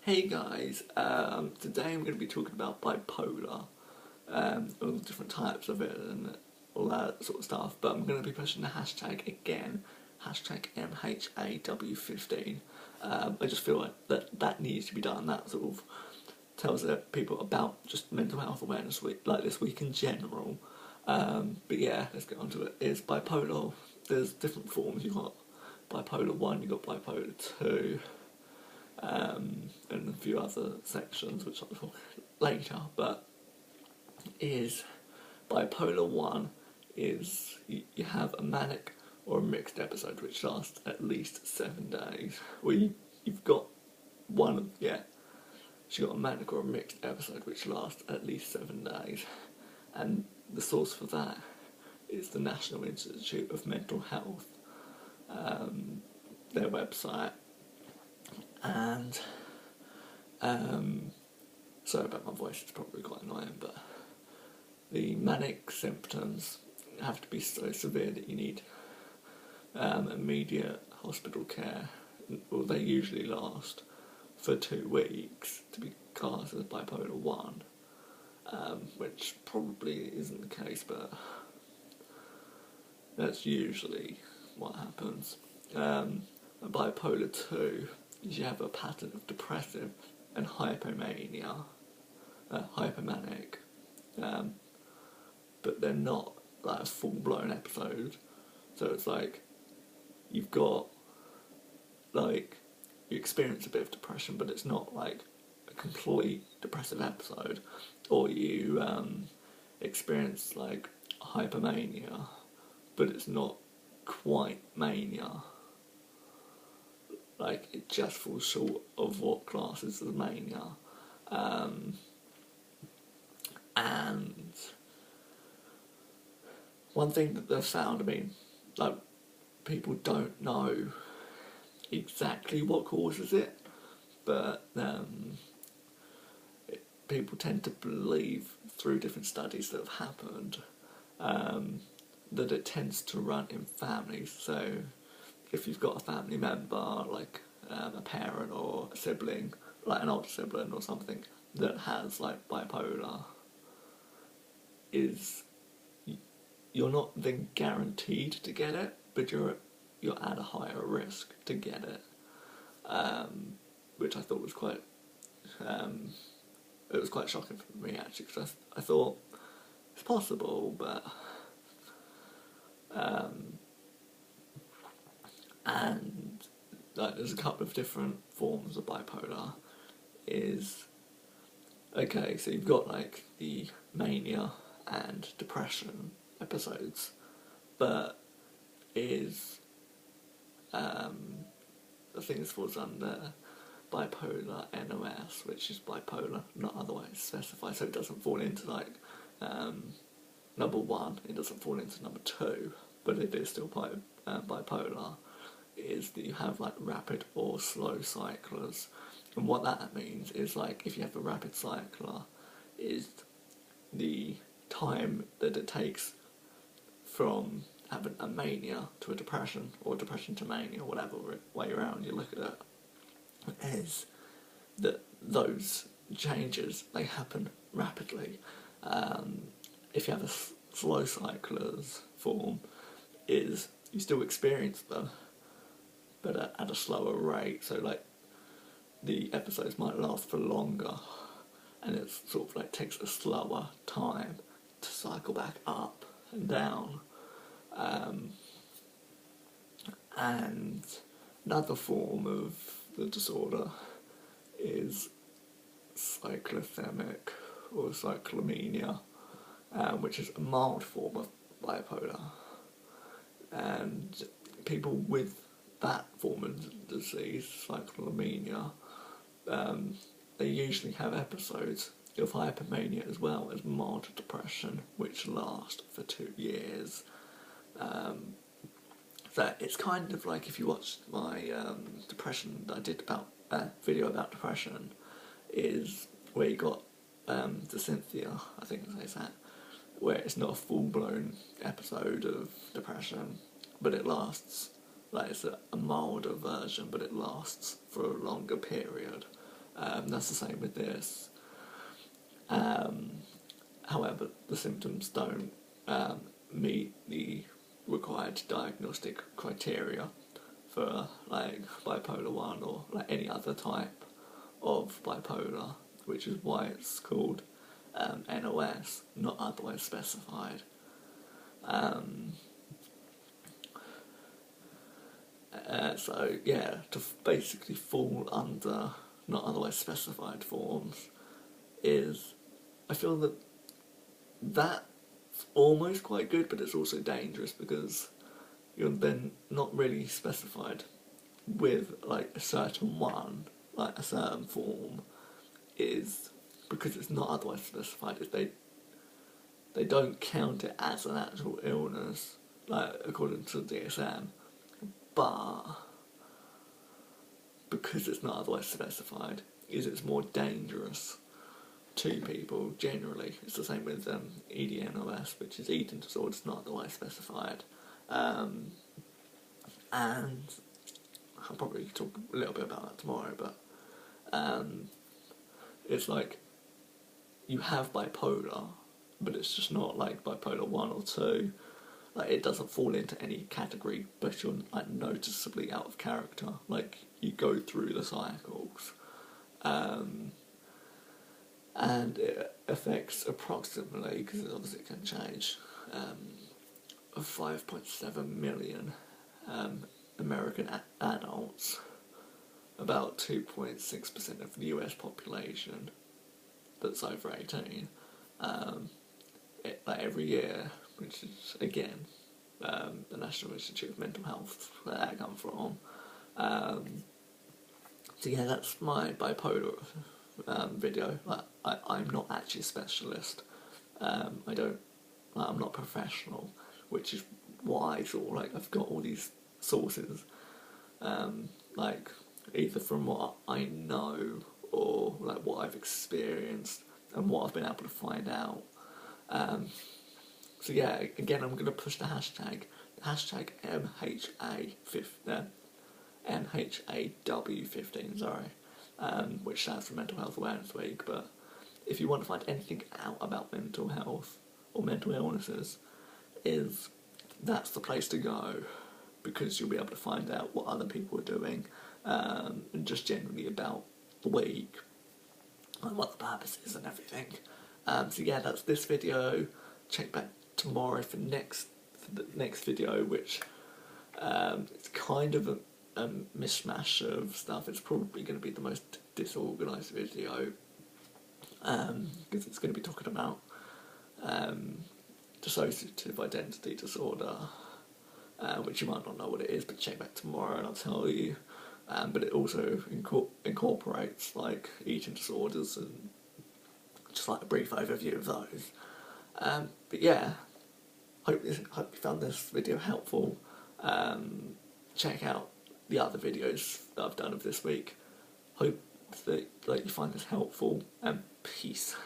Hey guys, today I'm going to be talking about bipolar, all the different types of it and all that sort of stuff, but I'm going to be pushing the hashtag again, hashtag MHAW15. I just feel like that needs to be done. That sort of tells people about just Mental Health Awareness Week, like this week in general. But yeah, let's get on to it. It's bipolar. There's different forms. You've got bipolar 1, you've got bipolar 2, and a few other sections which I'll talk later, but is bipolar 1 is you have a manic or a mixed episode which lasts at least 7 days. Well, you've got one of, so you've got a manic or a mixed episode which lasts at least 7 days, and the source for that is the National Institute of Mental Health, their website. And sorry about my voice, it's probably quite annoying, but the manic symptoms have to be so severe that you need immediate hospital care. Well, they usually last for 2 weeks to be classed as bipolar 1, which probably isn't the case, but that's usually what happens. Bipolar 2 is you have a pattern of depressive and hypomanic, but they're not like a full-blown episode. So it's like you've got, like, you experience a bit of depression, but it's not like a complete depressive episode. Or you experience like hypomania, but it's not quite mania. Like, it just falls short of what classes as mania. And one thing that they've found, like, people don't know exactly what causes it, but people tend to believe through different studies that have happened that it tends to run in families. So if you've got a family member, like a parent or a sibling, like an older sibling or something, that has like bipolar, you're not then guaranteed to get it, but you're at a higher risk to get it, which I thought was quite it was quite shocking for me, actually, because I thought it's possible, but and like there's a couple of different forms of bipolar. So you've got like the mania and depression episodes, but I think this falls under bipolar NOS, which is bipolar not otherwise specified, so it doesn't fall into like number 1, it doesn't fall into number 2, but it is still bipolar, is that you have like rapid or slow cyclers. And what that means is, like, if you have a rapid cycler, is the time that it takes from having a mania to a depression, or depression to mania, whatever way around you look at it, is that those changes, they happen rapidly. If you have a slow cycler's form, is you still experience them, but at a slower rate. So like the episodes might last for longer, and it sort of like takes a slower time to cycle back up and down. And another form of the disorder is cyclothymic or cyclomania, which is a mild form of bipolar. And people with that form of disease, cyclomania, they usually have episodes of hypomania as well as mild depression, which last for 2 years. So it's kind of like, if you watched my depression that I did about video about depression, is where you got Dissociative, I think it says that, where it's not a full-blown episode of depression, but it lasts, like, it's a milder version, but it lasts for a longer period. That's the same with this. However, the symptoms don't meet the required diagnostic criteria for like bipolar 1 or like any other type of bipolar, which is why it's called NOS, not otherwise specified. So yeah, to basically fall under not otherwise specified forms is, I feel that that's almost quite good, but it's also dangerous because you're then not really specified with like a certain one, like a certain form, is because it's not otherwise specified. If they don't count it as an actual illness, like according to the DSM, but because it's not otherwise specified, it's more dangerous to people generally. It's the same with EDNOS, which is eating disorders not otherwise specified. And I'll probably talk a little bit about that tomorrow, but it's like you have bipolar, but it's just not like bipolar 1 or 2. Like, it doesn't fall into any category, but you're like noticeably out of character. Like, you go through the cycles. And it affects approximately, because obviously it can change, 5.7 million American adults, about 2.6% of the US population that's over 18, like every year, which is, again, the National Institute of Mental Health, where that comes from. So yeah, that's my bipolar video. Like, I'm not actually a specialist. I'm not professional, which is why sort of like I've got all these sources, like either from what I know or like what I've experienced and what I've been able to find out. So yeah, again, I'm going to push the hashtag MHAW15, which stands for Mental Health Awareness Week. But if you want to find anything out about mental health or mental illnesses, that's the place to go, because you'll be able to find out what other people are doing, and just generally about the week and what the purpose is and everything. So yeah, that's this video. Check back tomorrow for the next video, which it's kind of a mishmash of stuff. It's probably going to be the most disorganised video, because it's going to be talking about dissociative identity disorder, which you might not know what it is, but check back tomorrow and I'll tell you. But it also incorporates like eating disorders and just like a brief overview of those. But yeah, hope you found this video helpful. Check out the other videos that I've done of this week. Hope that you find this helpful, and peace.